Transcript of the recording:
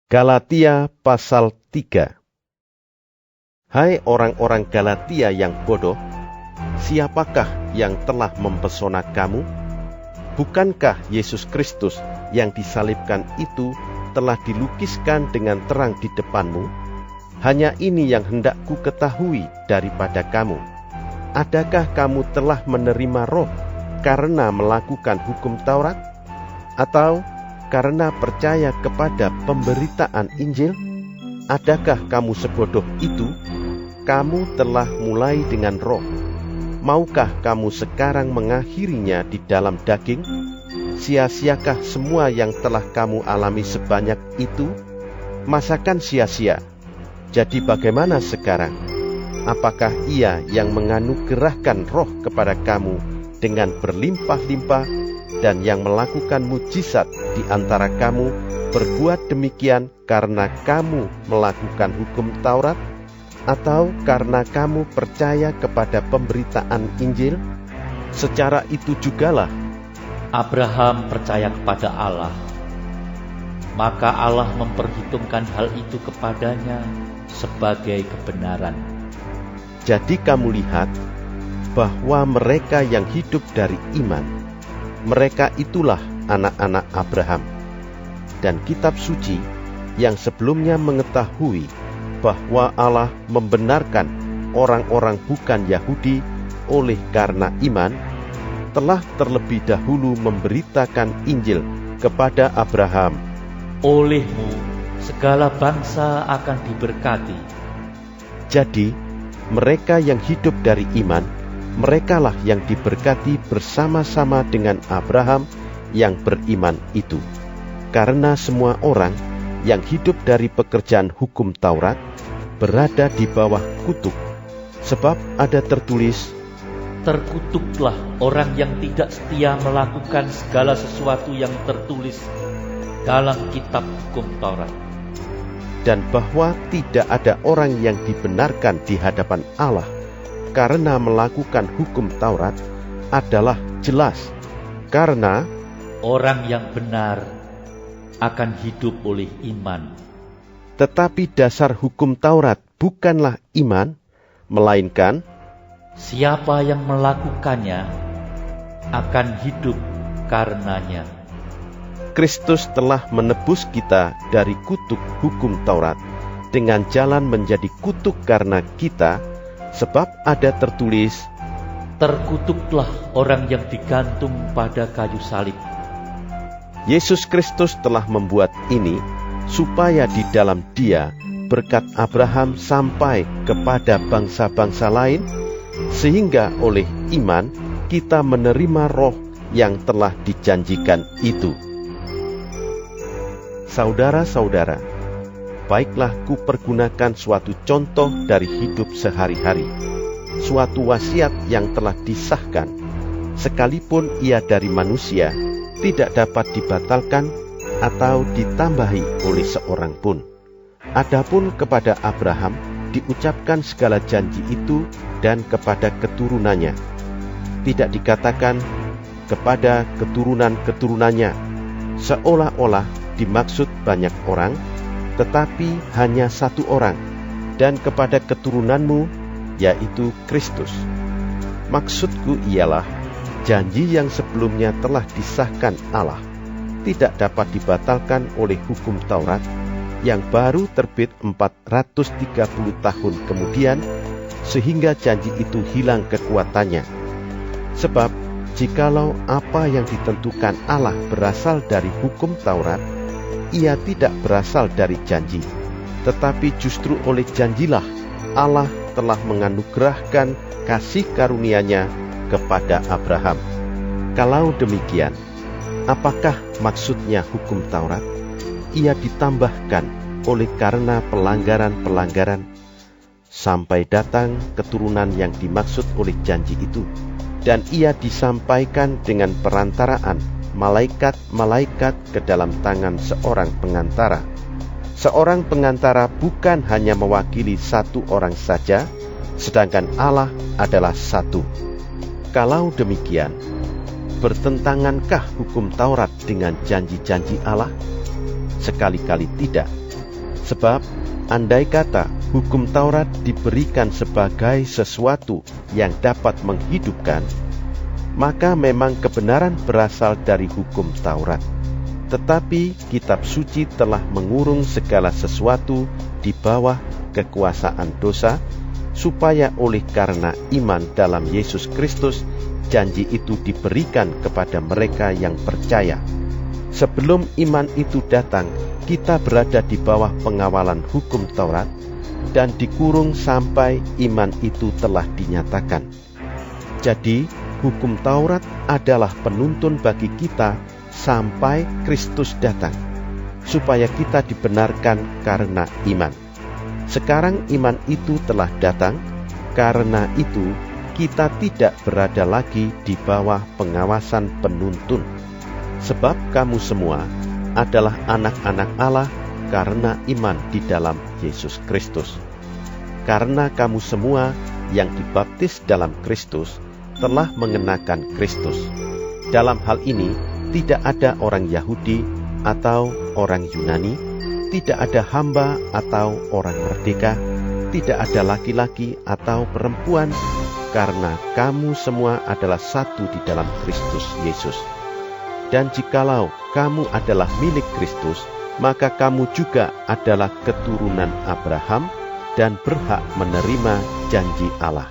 Galatia pasal 3. Hai orang-orang Galatia yang bodoh, siapakah yang telah mempesona kamu? Bukankah Yesus Kristus yang disalibkan itu telah dilukiskan dengan terang di depanmu? Hanya ini yang hendak ku ketahui daripada kamu. Adakah kamu telah menerima Roh karena melakukan hukum Taurat? Atau karena percaya kepada pemberitaan Injil? Adakah kamu sebodoh itu? Kamu telah mulai dengan Roh. Maukah kamu sekarang mengakhirinya di dalam daging? Sia-siakah semua yang telah kamu alami sebanyak itu? Masakan sia-sia? Jadi bagaimana sekarang? Apakah Ia yang menganugerahkan Roh kepada kamu dengan berlimpah-limpah dan yang melakukan mujizat di antara kamu berbuat demikian karena kamu melakukan hukum Taurat, atau karena kamu percaya kepada pemberitaan Injil? Secara itu jugalah Abraham percaya kepada Allah, maka Allah memperhitungkan hal itu kepadanya sebagai kebenaran. Jadi kamu lihat bahwa mereka yang hidup dari iman, mereka itulah anak-anak Abraham. Dan kitab suci yang sebelumnya mengetahui bahwa Allah membenarkan orang-orang bukan Yahudi oleh karena iman, telah terlebih dahulu memberitakan Injil kepada Abraham. Olehmu segala bangsa akan diberkati. Jadi mereka yang hidup dari iman, merekalah yang diberkati bersama-sama dengan Abraham yang beriman itu. Karena semua orang yang hidup dari pekerjaan hukum Taurat berada di bawah kutuk. Sebab ada tertulis, Terkutuklah orang yang tidak setia melakukan segala sesuatu yang tertulis dalam kitab hukum Taurat. dan bahwa tidak ada orang yang dibenarkan di hadapan Allah karena melakukan hukum Taurat adalah jelas, karena Orang yang benar akan hidup oleh iman. tetapi dasar hukum Taurat bukanlah iman, melainkan Siapa yang melakukannya akan hidup karenanya. Kristus telah menebus kita dari kutuk hukum Taurat dengan jalan menjadi kutuk karena kita, sebab ada tertulis, Terkutuklah orang yang digantung pada kayu salib. Yesus Kristus telah membuat ini supaya di dalam Dia berkat Abraham sampai kepada bangsa-bangsa lain, sehingga oleh iman kita menerima Roh yang telah dijanjikan itu. Saudara-saudara, baiklah kupergunakan suatu contoh dari hidup sehari-hari, suatu wasiat yang telah disahkan, sekalipun ia dari manusia, tidak dapat dibatalkan atau ditambahi oleh seorang pun. Adapun kepada Abraham diucapkan segala janji itu dan kepada keturunannya. Tidak dikatakan kepada keturunan-keturunannya, seolah-olah dimaksud banyak orang, tetapi hanya satu orang, dan kepada keturunanmu, yaitu Kristus. Maksudku ialah, janji yang sebelumnya telah disahkan Allah tidak dapat dibatalkan oleh hukum Taurat yang baru terbit 430 tahun kemudian, sehingga janji itu hilang kekuatannya. Sebab jikalau apa yang ditentukan Allah berasal dari hukum Taurat, ia tidak berasal dari janji, tetapi justru oleh janjilah Allah telah menganugerahkan kasih karunia-Nya kepada Abraham. Kalau demikian, apakah maksudnya hukum Taurat? Ia ditambahkan oleh karena pelanggaran-pelanggaran, sampai datang keturunan yang dimaksud oleh janji itu, dan ia disampaikan dengan perantaraan malaikat-malaikat ke dalam tangan seorang pengantara. Seorang pengantara bukan hanya mewakili satu orang saja, sedangkan Allah adalah satu. Kalau demikian, bertentangankah hukum Taurat dengan janji-janji Allah? Sekali-kali tidak. Sebab, andai kata hukum Taurat diberikan sebagai sesuatu yang dapat menghidupkan, maka memang kebenaran berasal dari hukum Taurat. Tetapi kitab suci telah mengurung segala sesuatu di bawah kekuasaan dosa, supaya oleh karena iman dalam Yesus Kristus, janji itu diberikan kepada mereka yang percaya. Sebelum iman itu datang, kita berada di bawah pengawalan hukum Taurat dan dikurung sampai iman itu telah dinyatakan. Jadi, hukum Taurat adalah penuntun bagi kita sampai Kristus datang, supaya kita dibenarkan karena iman. Sekarang iman itu telah datang, karena itu kita tidak berada lagi di bawah pengawasan penuntun. Sebab kamu semua adalah anak-anak Allah karena iman di dalam Yesus Kristus. Karena kamu semua yang dibaptis dalam Kristus telah mengenakan Kristus. Dalam hal ini tidak ada orang Yahudi atau orang Yunani, tidak ada hamba atau orang merdeka, tidak ada laki-laki atau perempuan, karena kamu semua adalah satu di dalam Kristus Yesus. Dan jikalau kamu adalah milik Kristus, maka kamu juga adalah keturunan Abraham dan berhak menerima janji Allah.